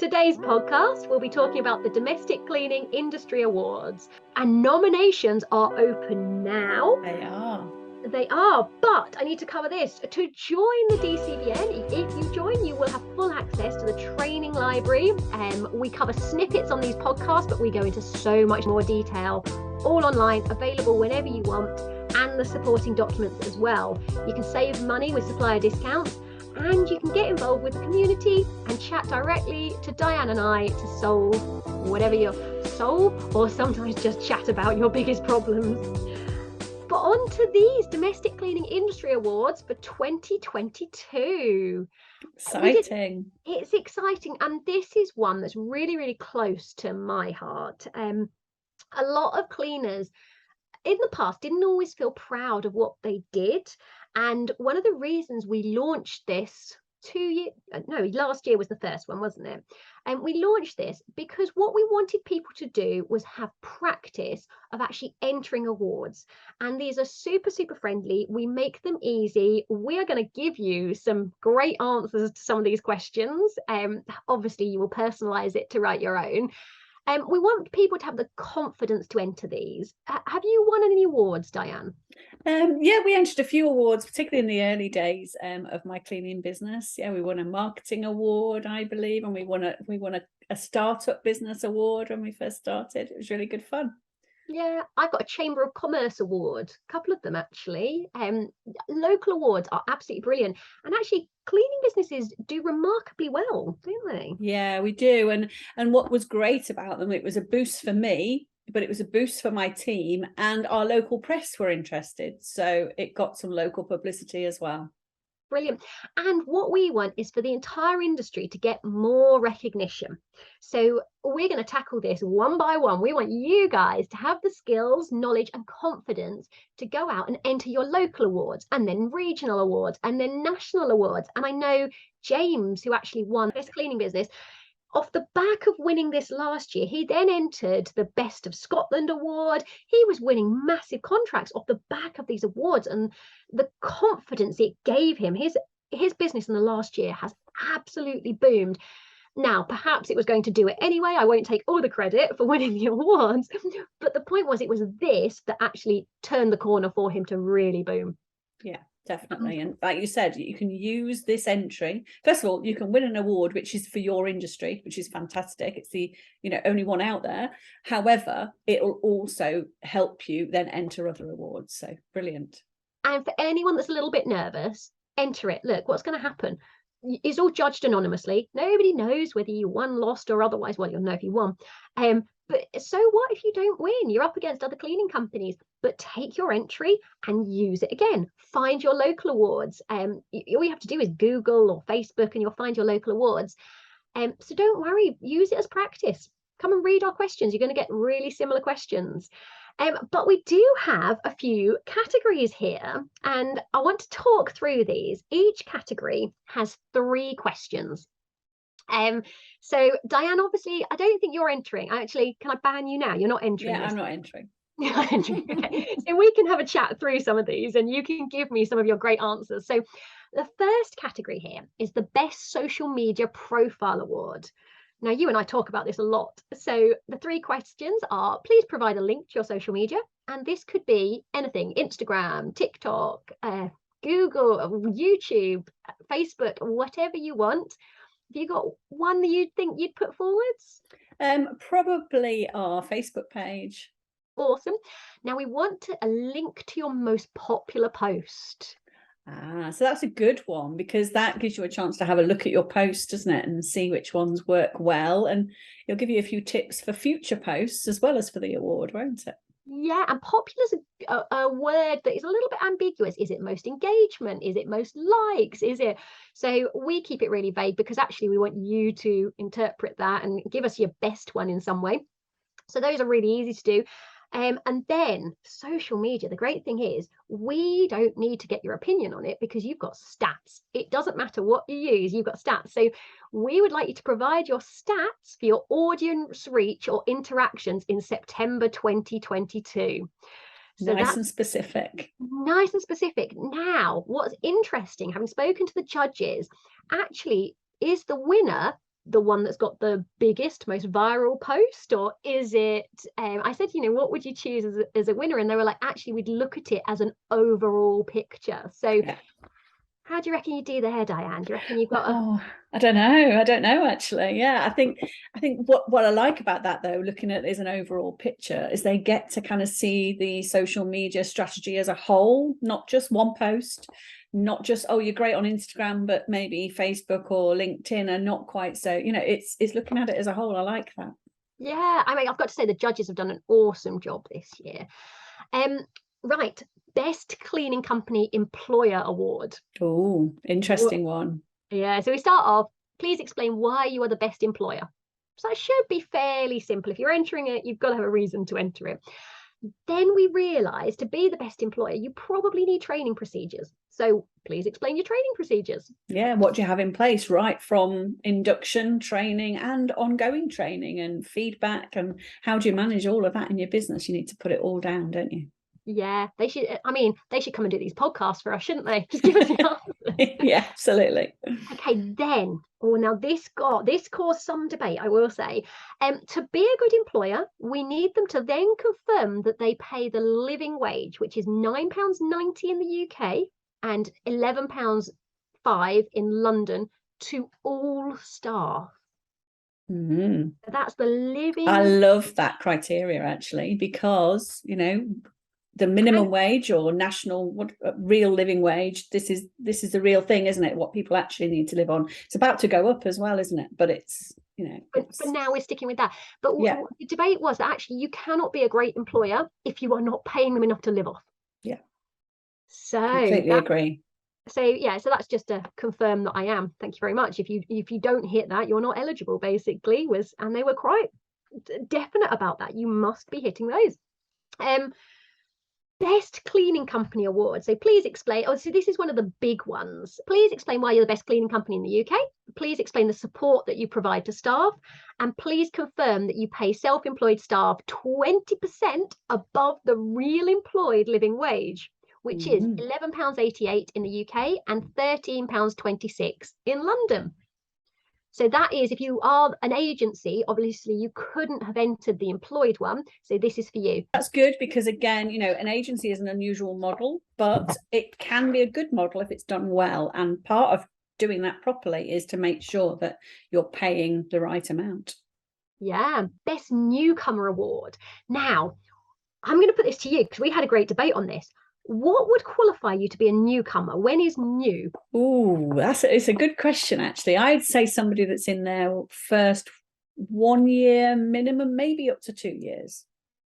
today's podcast, we'll be talking about the Domestic Cleaning Industry Awards, and nominations are open now. They are, but I need to cover this. To join the DCBN, if you join, you will have full access to the training library. We cover snippets on these podcasts, but we go into so much more detail, all online, available whenever you want, and the supporting documents as well. You can save money with supplier discounts, and you can get involved with the community and chat directly to Diane and I to solve whatever your solve, or sometimes just chat about your biggest problems. But on to these Domestic Cleaning Industry Awards for 2022. Exciting. It's exciting, and this is one that's really, really close to my heart. A lot of cleaners in the past didn't always feel proud of what they did, and one of the reasons we launched this last year was the first one, wasn't it? And we launched this because what we wanted people to do was have practice of actually entering awards, and these are super friendly. We make them easy. We are going to give you some great answers to some of these questions. Obviously you will personalize it to write your own. We want people to have the confidence to enter these. Have you won any awards, Diane? Yeah, we entered a few awards, particularly in the early days of my cleaning business. Yeah, we won a marketing award, I believe, and we won a startup business award when we first started. It was really good fun. Yeah, I've got a Chamber of Commerce award, a couple of them actually. Local awards are absolutely brilliant, and actually cleaning businesses do remarkably well, don't they? Yeah, we do. And what was great about them, it was a boost for me, but it was a boost for my team, and our local press were interested, so it got some local publicity as well. Brilliant. And what we want is for the entire industry to get more recognition. So we're going to tackle this one by one. We want you guys to have the skills, knowledge, and confidence to go out and enter your local awards, and then regional awards, and then national awards. And I know James, who actually won Best Cleaning Business, off the back of winning this last year, he then entered the Best of Scotland award. He was winning massive contracts off the back of these awards, and the confidence it gave him, his business in the last year has absolutely boomed. Now, perhaps it was going to do it anyway. I won't take all the credit for winning the awards, but the point was, it was this that actually turned the corner for him to really boom. Yeah. Definitely. And like you said, you can use this entry. First of all, you can win an award which is for your industry, which is fantastic. It's the only one out there. However, it will also help you then enter other awards. So brilliant. And for anyone that's a little bit nervous, enter it. Look, what's going to happen? It's all judged anonymously. Nobody knows whether you won, lost, or otherwise. Well, you'll know if you won. But so what if you don't win? You're up against other cleaning companies, but take your entry and use it again. Find your local awards. All you have to do is Google or Facebook and you'll find your local awards. So don't worry, use it as practice. Come and read our questions. You're going to get really similar questions. But we do have a few categories here, and I want to talk through these. Each category has 3 questions. So Diane, obviously, I don't think you're entering. Actually, can I ban you now? You're not entering. Yeah, I'm not entering. Okay. So we can have a chat through some of these, and you can give me some of your great answers. So the first category here is the Best Social Media Profile Award. Now, you and I talk about this a lot. So the 3 questions are: please provide a link to your social media. And this could be anything: Instagram, TikTok, Google, YouTube, Facebook, whatever you want. Have you got one that you think you'd put forwards? Probably our Facebook page. Awesome. Now we want a link to your most popular post. So that's a good one, because that gives you a chance to have a look at your post, doesn't it, and see which ones work well, and it'll give you a few tips for future posts as well as for the award, won't it? Yeah, and popular is a word that is a little bit ambiguous. Is it most engagement? Is it most likes? Is it? So we keep it really vague, because actually we want you to interpret that and give us your best one in some way. So those are really easy to do. And then social media, the great thing is we don't need to get your opinion on it, because you've got stats. It doesn't matter what you use, you've got stats. So we would like you to provide your stats for your audience reach or interactions in September 2022. So nice and specific. Nice and specific. Now, what's interesting, having spoken to the judges, actually is the winner the one that's got the biggest, most viral post, or is it I said, what would you choose as a winner? And they were like, actually, we'd look at it as an overall picture. So Yeah. how do you reckon you do there, Diane? Do you reckon you've got I don't know actually. Yeah, I think what I like about that, though, looking at it as an overall picture, is they get to kind of see the social media strategy as a whole, not just one post, not just, oh, you're great on Instagram, but maybe Facebook or LinkedIn are not quite so, it's looking at it as a whole. I like that. Yeah, I mean, I've got to say the judges have done an awesome job this year. Right, Best Cleaning Company Employer Award. Oh, interesting one. Yeah, so we start off, please explain why you are the best employer. So it should be fairly simple. If you're entering it, you've got to have a reason to enter it. Then we realised to be the best employer, you probably need training procedures. So please explain your training procedures. Yeah, what do you have in place, right from induction training and ongoing training and feedback, and how do you manage all of that in your business? You need to put it all down, don't you? Yeah, they should come and do these podcasts for us, shouldn't they? Just give us the answers. Yeah, absolutely. Okay, then, now this caused some debate, I will say. To be a good employer, we need them to then confirm that they pay the living wage, which is £9.90 in the UK and £11.05 in London, to all staff. Mm-hmm. That's the living. I love that criteria, actually, because the minimum wage or national real living wage, this is the real thing, isn't it? What people actually need to live on. It's about to go up as well, isn't it? But it's but now we're sticking with that. But yeah, the debate was that actually you cannot be a great employer if you are not paying them enough to live off. Yeah, so completely agree. So yeah, so that's just to confirm that I am. Thank you very much. If you don't hit that, you're not eligible, basically. And they were quite definite about that. You must be hitting those. Best Cleaning Company Award. So please explain. So this is one of the big ones. Please explain why you're the best cleaning company in the UK. Please explain the support that you provide to staff. And please confirm that you pay self-employed staff 20% above the real employed living wage, which is £11.88 in the UK and £13.26 in London. So that is, if you are an agency, obviously you couldn't have entered the employed one. So this is for you. That's good, because again, an agency is an unusual model, but it can be a good model if it's done well. And part of doing that properly is to make sure that you're paying the right amount. Yeah, Best Newcomer Award. Now, I'm going to put this to you because we had a great debate on this. What would qualify you to be a newcomer? When is new? Oh, it's a good question, actually. I'd say somebody that's in their first 1 year minimum, maybe up to 2 years.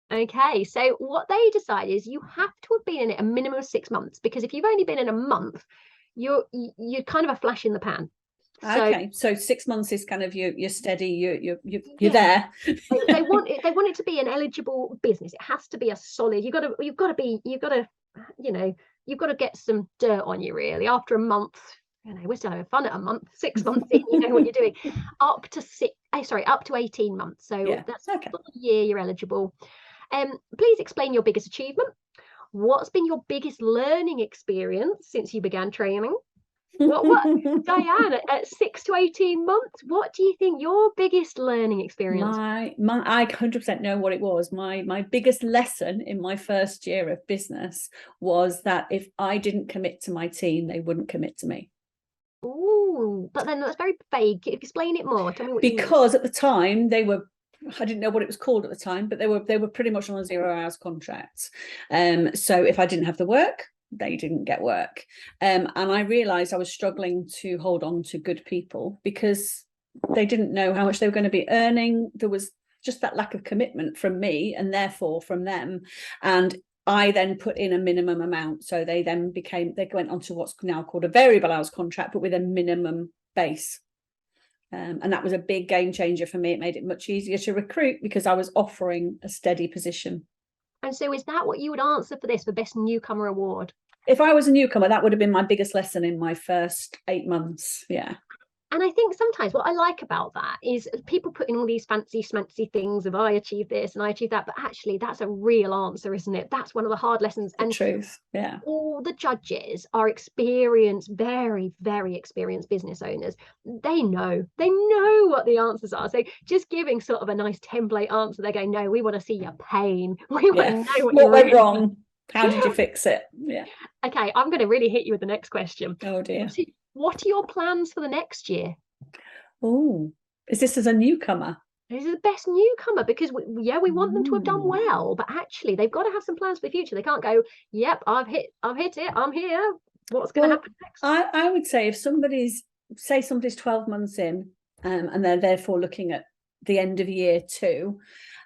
Okay, so what they decide is you have to have been in it a minimum of 6 months, because if you've only been in a month, you're kind of a flash in the pan. Okay, so 6 months is kind of you're steady, you're there. They want it to be an eligible business. It has to be a solid. You've got to get some dirt on you, really. After a month, we're still having fun at a month. 6 months in, you know what you're doing. Up to 18 months. So yeah, that's okay. A year you're eligible. Please explain your biggest achievement. What's been your biggest learning experience since you began training? What Diane, at 6 to 18 months, what do you think your biggest learning experience? I 100% know what it was. My biggest lesson in my first year of business was that if I didn't commit to my team, they wouldn't commit to me. Oh, but then that's very vague. Explain it more. Tell me what because at the time I didn't know what it was called at the time, but they were pretty much on a 0 hours contract. So if I didn't have the work, they didn't get work. And I realized I was struggling to hold on to good people because they didn't know how much they were going to be earning. There was just that lack of commitment from me and therefore from them. And I then put in a minimum amount. So they went on to what's now called a variable hours contract, but with a minimum base. And that was a big game changer for me. It made it much easier to recruit because I was offering a steady position. And so is that what you would answer for this, for Best Newcomer Award? If I was a newcomer, that would have been my biggest lesson in my first 8 months. Yeah. And I think sometimes what I like about that is people put in all these fancy schmancy things of I achieved this and I achieved that, but actually that's a real answer, isn't it? That's one of the hard lessons. The And truth. Yeah. all the judges are experienced, very, very experienced business owners. They know what the answers are. So just giving sort of a nice template answer, they're going, no, we want to see your pain. We want to know what went really wrong. How did you fix it? Yeah. Okay, I'm going to really hit you with the next question. Oh dear. What are your plans for the next year? Oh, is this as a newcomer? This is the best newcomer because we want them to have done well, but actually they've got to have some plans for the future. They can't go, yep, I've hit it, I'm here. What's going to happen next? I would say if somebody's 12 months in, and they're therefore looking at the end of year 2,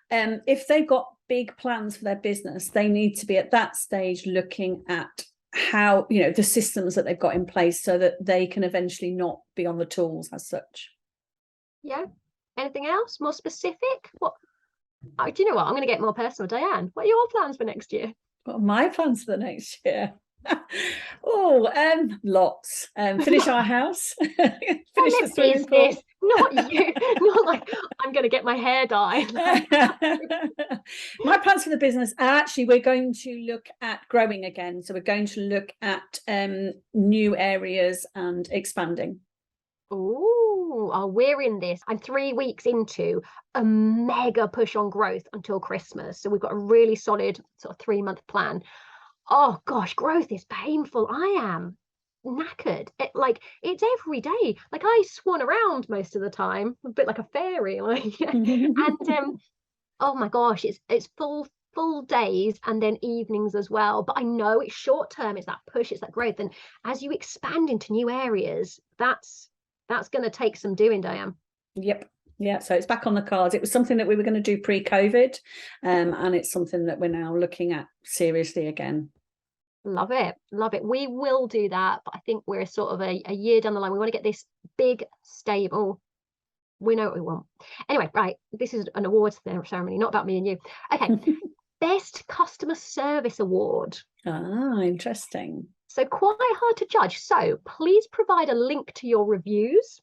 if they've got big plans for their business, they need to be at that stage looking at how, the systems that they've got in place so that they can eventually not be on the tools as such. Yeah. Anything else more specific? What? Oh, do you know what? I'm going to get more personal. Diane, what are your plans for next year? What are my plans for the next year? Lots. Finish our house. Finish the swimming pool. Not you. Not like I'm going to get my hair dyed. My plans for the business are actually we're going to look at growing again. So we're going to look at new areas and expanding. Oh, we're in this. I'm 3 weeks into a mega push on growth until Christmas. So we've got a really solid sort of 3-month plan. Oh gosh, growth is painful. I am knackered. It's every day. Like I swan around most of the time, a bit like a fairy. And oh my gosh, it's full days and then evenings as well. But I know it's short term. It's that push. It's that growth. And as you expand into new areas, that's going to take some doing, Diane. Yep. Yeah, so it's back on the cards. It was something that we were going to do pre-COVID, and it's something that we're now looking at seriously again. Love it. We will do that, but I think we're sort of a year down the line. We want to get this big, stable. We know what we want. Anyway, right, this is an awards ceremony, not about me and you. Okay, Best Customer Service Award. Ah, interesting. So quite hard to judge. So please provide a link to your reviews.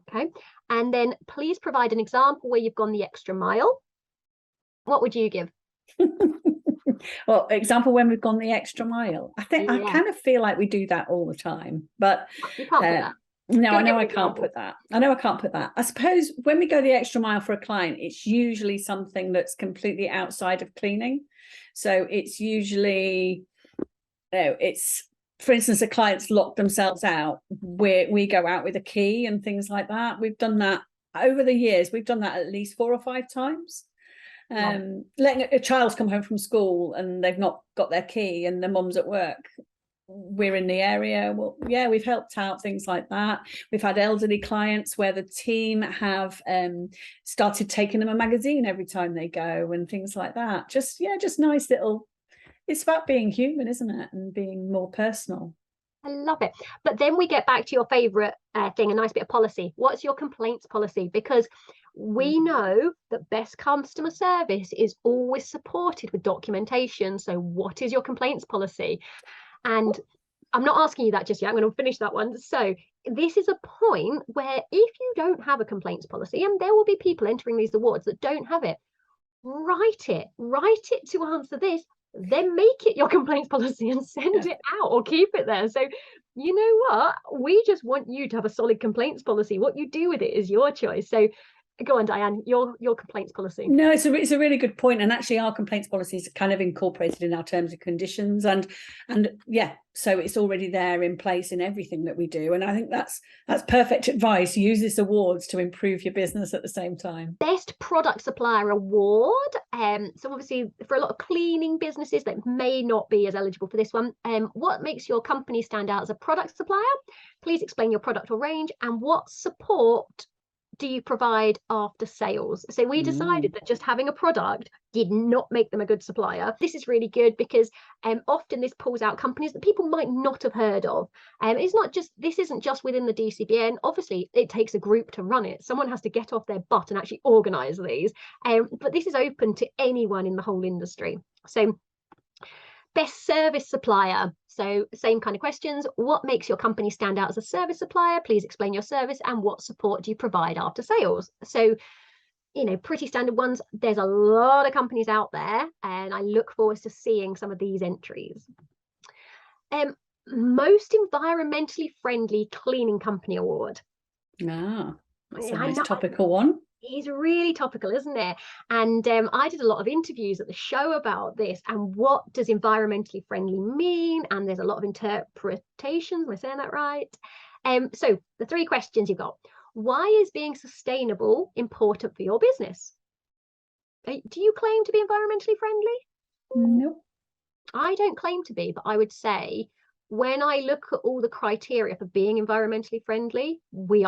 Okay. And then please provide an example where you've gone the extra mile. What would you give? Well, example when we've gone the extra mile. I think I kind of feel like we do that all the time, but you can't put that. No, I know I can't put that. I suppose when we go the extra mile for a client, it's usually something that's completely outside of cleaning. So it's usually, it's, for instance, a client's locked themselves out, where we go out with a key and things like that. We've done that over the years. We've done that at least 4 or 5 times. Letting a child's come home from school and they've not got their key and the mum's at work. We're in the area. Well, yeah, we've helped out, things like that. We've had elderly clients where the team have started taking them a magazine every time they go and things like that. Just nice little, it's about being human, isn't it? And being more personal. I love it. But then we get back to your favorite thing, a nice bit of policy. What's your complaints policy? Because we know that best customer service is always supported with documentation. So what is your complaints policy? And I'm not asking you that just yet. I'm going to finish that one. So this is a point where if you don't have a complaints policy, and there will be people entering these awards that don't have it, write it to answer this, then make it your complaints policy and send it out or keep it there. So you know what? We just want you to have a solid complaints policy. What you do with it is your choice. So go on, Diane, your complaints policy. No, it's a really good point. And actually our complaints policy is kind of incorporated in our terms and conditions, and yeah, so it's already there in place in everything that we do. And I think that's perfect advice. Use this awards to improve your business at the same time. Best Product Supplier Award. So obviously for a lot of cleaning businesses that may not be as eligible for this one, what makes your company stand out as a product supplier? Please explain your product or range, and what support do you provide after sales? So we decided that just having a product did not make them a good supplier. This is really good because often this pulls out companies that people might not have heard of. This isn't just within the DCBN. Obviously, it takes a group to run it. Someone has to get off their butt and actually organize these. But this is open to anyone in the whole industry. So Best service supplier. So same kind of questions. What makes your company stand out as a service supplier? Please explain your service and what support do you provide after sales? So, you know, pretty standard ones. There's a lot of companies out there, and I look forward to seeing some of these entries. Most environmentally friendly cleaning company award. Ah, that's a I nice know, topical one. it's really topical, isn't it? And I did a lot of interviews at the show about this and what does environmentally friendly mean? And there's a lot of interpretations. Am I saying that right? So the 3 questions you've got. Why is being sustainable important for your business? Do you claim to be environmentally friendly? Nope. I don't claim to be, but I would say when I look at all the criteria for being environmentally friendly, we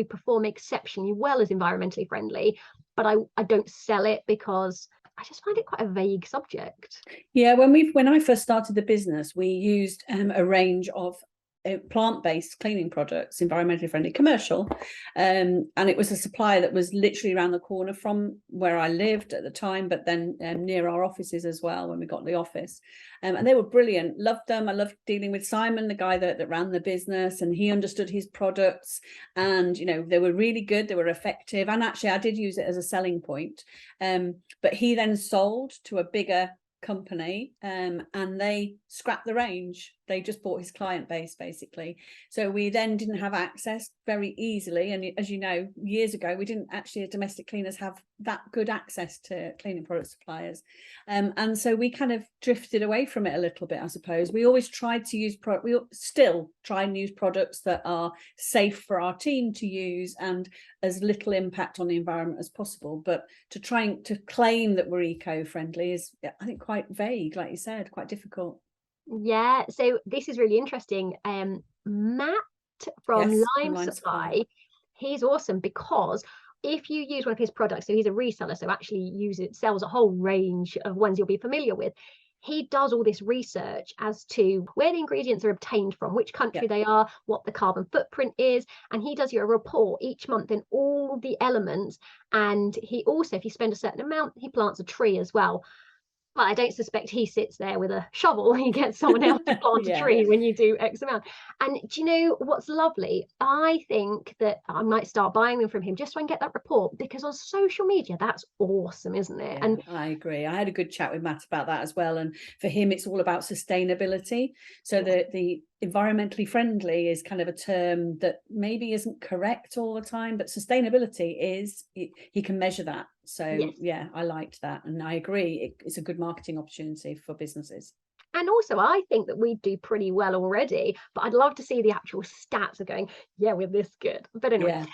perform exceptionally well as environmentally friendly, but I don't sell it because I just find it quite a vague subject. Yeah, when I first started the business, we used a range of plant-based cleaning products, environmentally friendly, commercial, and it was a supplier that was literally around the corner from where I lived at the time, but then near our offices as well when we got the office, and they were brilliant. Loved them. I loved dealing with Simon, the guy that ran the business, and he understood his products, and you know, they were really good, they were effective, and actually I did use it as a selling point, but he then sold to a bigger company, and they scrapped the range. They just bought his client base basically, so we then didn't have access very easily, and as you know, years ago we didn't actually, as domestic cleaners, have that good access to cleaning product suppliers, and so we kind of drifted away from it a little bit. I suppose we always tried to use we still try and use products that are safe for our team to use and as little impact on the environment as possible, but to try to claim that we're eco-friendly is, I think, quite vague, like you said, quite difficult. Yeah, so this is really interesting. Matt from Yes, Lime online Supply, he's awesome because if you use one of his products, so he's a reseller, so actually sells a whole range of ones you'll be familiar with. He does all this research as to where the ingredients are obtained from, which country they are, what the carbon footprint is, and he does you a report each month in all the elements. And he also, if you spend a certain amount, he plants a tree as well. Well, I don't suspect he sits there with a shovel. He gets someone else to plant a tree when you do X amount. And do you know what's lovely? I think that I might start buying them from him just so I can get that report, because on social media, that's awesome, isn't it? Yeah, and I agree. I had a good chat with Matt about that as well. And for him, it's all about sustainability. So the environmentally friendly is kind of a term that maybe isn't correct all the time, but sustainability is, he can measure that. So yeah, I liked that, and I agree, it's a good marketing opportunity for businesses. And also, I think that we do pretty well already, but I'd love to see the actual stats of going, yeah, we're this good. But anyway,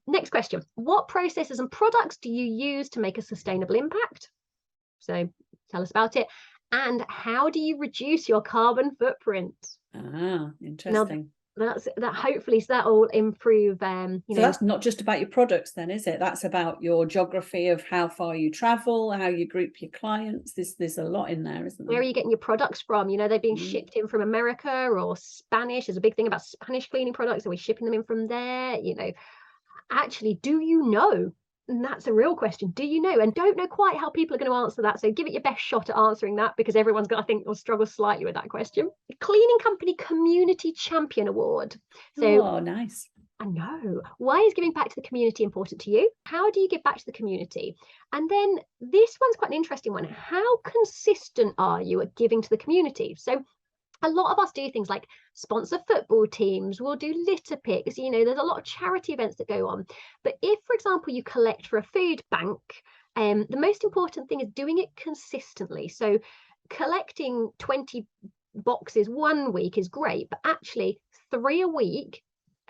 next question. What processes and products do you use to make a sustainable impact? So tell us about it. And how do you reduce your carbon footprint? Ah, interesting. Now, hopefully so that will improve. So that's not just about your products then, is it? That's about your geography of how far you travel, how you group your clients. There's a lot in there, isn't there? Where are you getting your products from? You know, they're being shipped in from America or Spanish. There's a big thing about Spanish cleaning products. Are we shipping them in from there? You know, actually, do you know? And that's a real question. Do you know? And don't know quite how people are going to answer that. So give it your best shot at answering that, because everyone's going to, I think, will struggle slightly with that question. Cleaning Company Community Champion Award. So, nice. I know. Why is giving back to the community important to you? How do you give back to the community? And then this one's quite an interesting one. How consistent are you at giving to the community? So a lot of us do things like sponsor football teams, we'll do litter picks, you know, there's a lot of charity events that go on. But if, for example, you collect for a food bank, the most important thing is doing it consistently. So collecting 20 boxes one week is great, but actually 3 a week.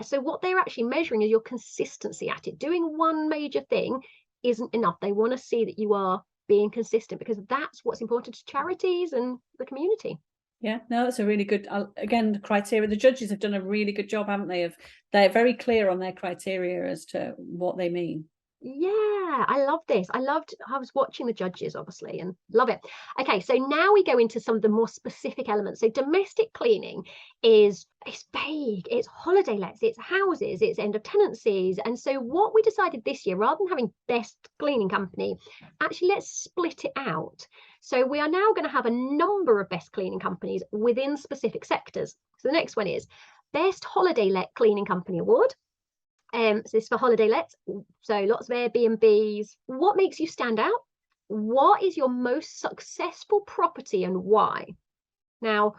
So what they're actually measuring is your consistency at it. Doing one major thing isn't enough. They want to see that you are being consistent, because that's what's important to charities and the community. Yeah, no, that's a really good, again, the criteria. The judges have done a really good job, haven't they? They're very clear on their criteria as to what they mean. Yeah, I love this. I was watching the judges, obviously, and love it. Okay, so now we go into some of the more specific elements. So domestic cleaning it's vague. It's holiday lets, it's houses, it's end of tenancies. And so what we decided this year, rather than having best cleaning company, actually let's split it out. So we are now going to have a number of best cleaning companies within specific sectors. So the next one is Best Holiday Let Cleaning Company Award. So this is for holiday lets. So lots of Airbnbs. What makes you stand out? What is your most successful property and why? Now,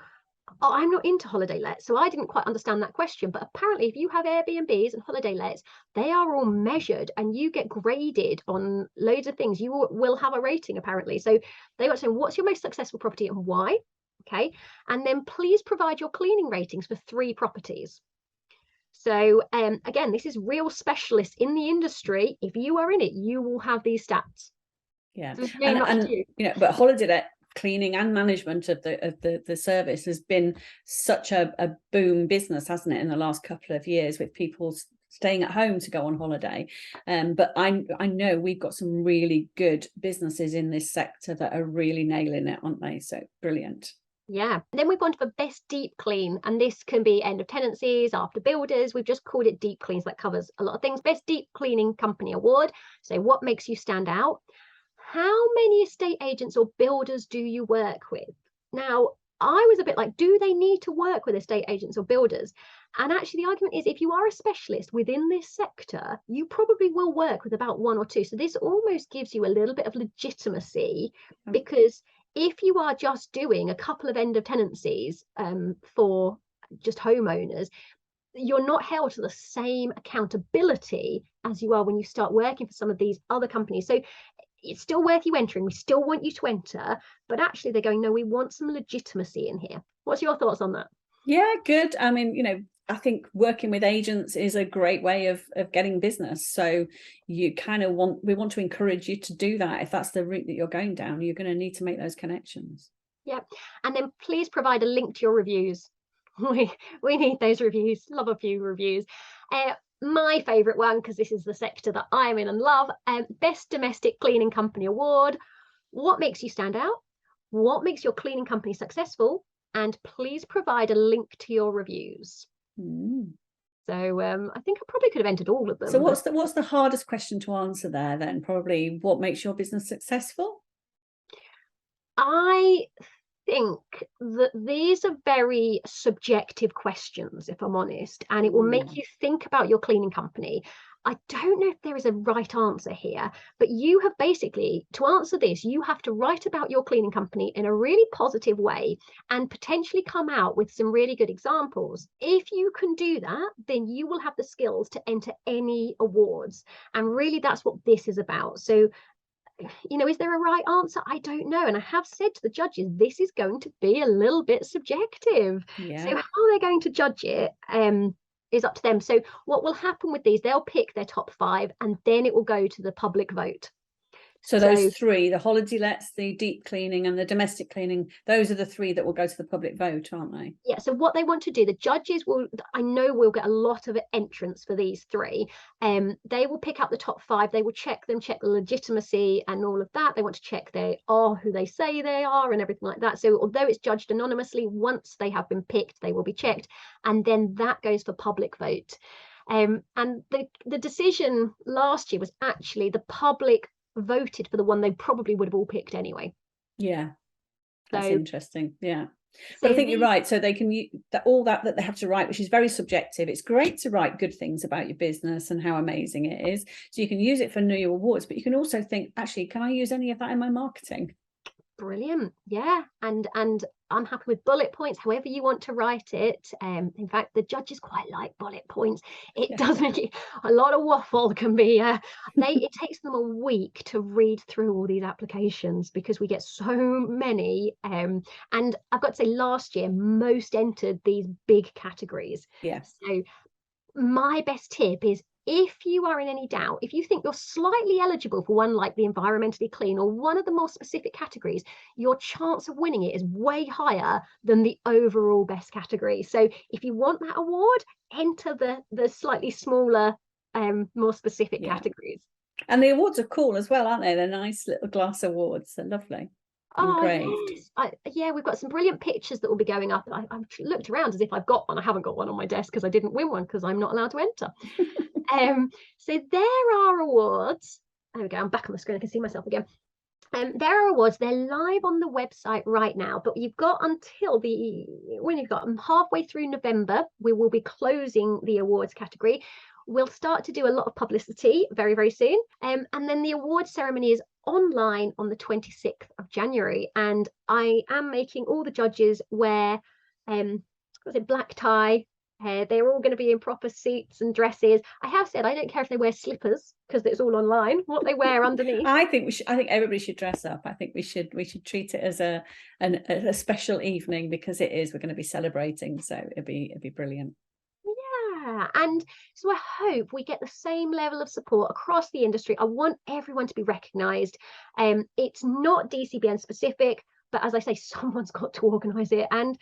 I'm not into holiday lets, so I didn't quite understand that question. But apparently, if you have Airbnbs and holiday lets, they are all measured and you get graded on loads of things. You will have a rating, apparently. So they got saying, what's your most successful property and why? Okay. And then please provide your cleaning ratings for 3 properties. So again, this is real specialists in the industry. If you are in it, you will have these stats. Yeah, So it's very much to you. You know, but holiday let cleaning and management of the service has been such a boom business, hasn't it, in the last couple of years, with people staying at home to go on holiday. But I know we've got some really good businesses in this sector that are really nailing it, aren't they? So brilliant. Yeah. And then we've gone for best deep clean, and this can be end of tenancies, after builders. We've just called it deep cleans. That covers a lot of things. Best deep cleaning company award. So what makes you stand out? How many estate agents or builders do you work with? Now, I was a bit like, do they need to work with estate agents or builders? And actually, the argument is if you are a specialist within this sector, you probably will work with about 1 or 2. So this almost gives you a little bit of legitimacy, because if you are just doing a couple of end of tenancies for just homeowners, you're not held to the same accountability as you are when you start working for some of these other companies. So it's still worth you entering. We still want you to enter, but actually they're going, no, we want some legitimacy in here. What's your thoughts on that? Yeah, good. I mean, you know, I think working with agents is a great way of getting business. So you kind of we want to encourage you to do that. If that's the route that you're going down, you're going to need to make those connections. Yeah. And then please provide a link to your reviews. We need those reviews. Love a few reviews. My favorite one, because this is the sector that I'm in and love, Best Domestic Cleaning Company Award. What makes you stand out? What makes your cleaning company successful? And please provide a link to your reviews. So I think I probably could have entered all of them. So what's the hardest question to answer there then? Probably what makes your business successful? I think that these are very subjective questions, if I'm honest, and it will make you think about your cleaning company. I don't know if there is a right answer here, but you have basically, to answer this, you have to write about your cleaning company in a really positive way and potentially come out with some really good examples. If you can do that, then you will have the skills to enter any awards. And really, that's what this is about. So, you know, is there a right answer? I don't know. And I have said to the judges, this is going to be a little bit subjective. Yeah. So how they're going to judge it is up to them. So what will happen with these, they'll pick their top 5 and then it will go to the public vote. So those 3, the holiday lets, the deep cleaning and the domestic cleaning, those are the 3 that will go to the public vote, aren't they? Yeah, so what they want to do, the judges will, I know we'll get a lot of entrants for these 3. They will pick up the top 5, they will check them, check the legitimacy and all of that. They want to check they are who they say they are and everything like that. So although it's judged anonymously, once they have been picked, they will be checked. And then that goes for public vote. And the decision last year was actually the public voted for the one they probably would have all picked anyway. Yeah, that's interesting. Yeah, so but I think you're right. So they can use all that they have to write, which is very subjective. It's great to write good things about your business and how amazing it is, so you can use it for new awards, but you can also think, actually, can I use any of that in my marketing? Brilliant. Yeah, and I'm happy with bullet points, however you want to write it. In fact, the judges quite like bullet points. It does make it, a lot of waffle can be it takes them a week to read through all these applications because we get so many, and I've got to say last year most entered these big categories. So my best tip is, if you are in any doubt, if you think you're slightly eligible for one like the environmentally clean or one of the more specific categories, your chance of winning it is way higher than the overall best category. So if you want that award, enter the slightly smaller, more specific categories. And the awards are cool as well, aren't they? They're nice little glass awards. They're lovely. Engraved. Yes. Yeah, we've got some brilliant pictures that will be going up. I've looked around as if I've got one. I haven't got one on my desk because I didn't win one because I'm not allowed to enter. So there are awards. There we go. I'm back on the screen. I can see myself again. There are awards. They're live on the website right now, but you've got until when you've got halfway through November, we will be closing the awards category. We'll start to do a lot of publicity very, very soon. And then the awards ceremony is online on the 26th of January. And I am making all the judges wear black tie. They're all going to be in proper suits and dresses. I have said I don't care if they wear slippers because it's all online. What they wear underneath. I think everybody should dress up. I think we should treat it as a special evening because it is. We're going to be celebrating, so it'd be brilliant. Yeah, and so I hope we get the same level of support across the industry. I want everyone to be recognised. It's not DCBN specific, but as I say, someone's got to organise it, and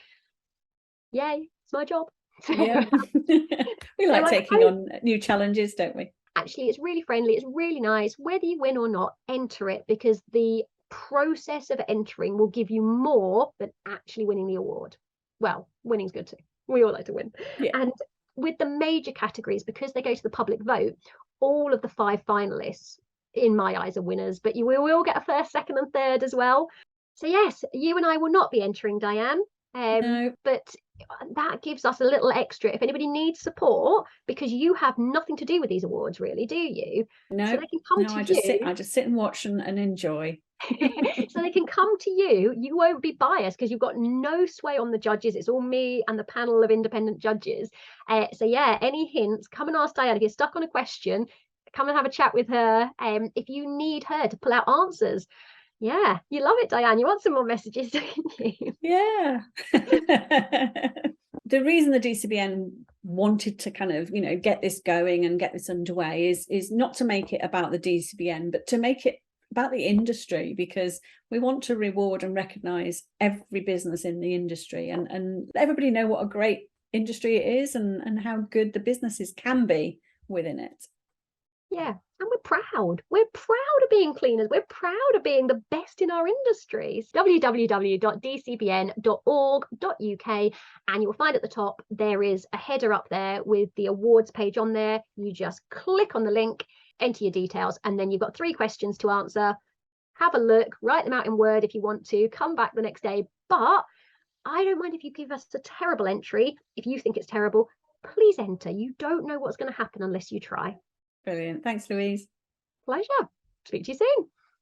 yay, it's my job. Yeah. We like taking on new challenges, don't we? Actually, it's really friendly, it's really nice. Whether you win or not, enter it, because the process of entering will give you more than actually winning the award. Well, winning's good too. We all like to win. Yeah. And with the major categories, because they go to the public vote, all of the 5 finalists, in my eyes, are winners, but you will all get a first, second and third as well. So yes, you and I will not be entering, Diane. No. But that gives us a little extra if anybody needs support, because you have nothing to do with these awards, really, do you? No, so they can come to you. I just sit and watch and enjoy. So they can come to you. You won't be biased because you've got no sway on the judges. It's all me and the panel of independent judges. So yeah, any hints, come and ask Diane. If you're stuck on a question, come and have a chat with her. If you need her to pull out answers. Yeah, you love it, Diane. You want some more messages, don't you? Yeah. The reason the DCBN wanted to kind of, get this going and get this underway is not to make it about the DCBN, but to make it about the industry, because we want to reward and recognise every business in the industry and let everybody know what a great industry it is and how good the businesses can be within it. Yeah, and we're proud. We're proud of being cleaners. We're proud of being the best in our industries. www.dcbn.org.uk, and you'll find at the top there is a header up there with the awards page on there. You just click on the link, enter your details, and then you've got 3 questions to answer. Have a look, write them out in Word if you want to, come back the next day. But I don't mind if you give us a terrible entry. If you think it's terrible, please enter. You don't know what's going to happen unless you try. Brilliant. Thanks, Louise. Pleasure. Speak to you soon.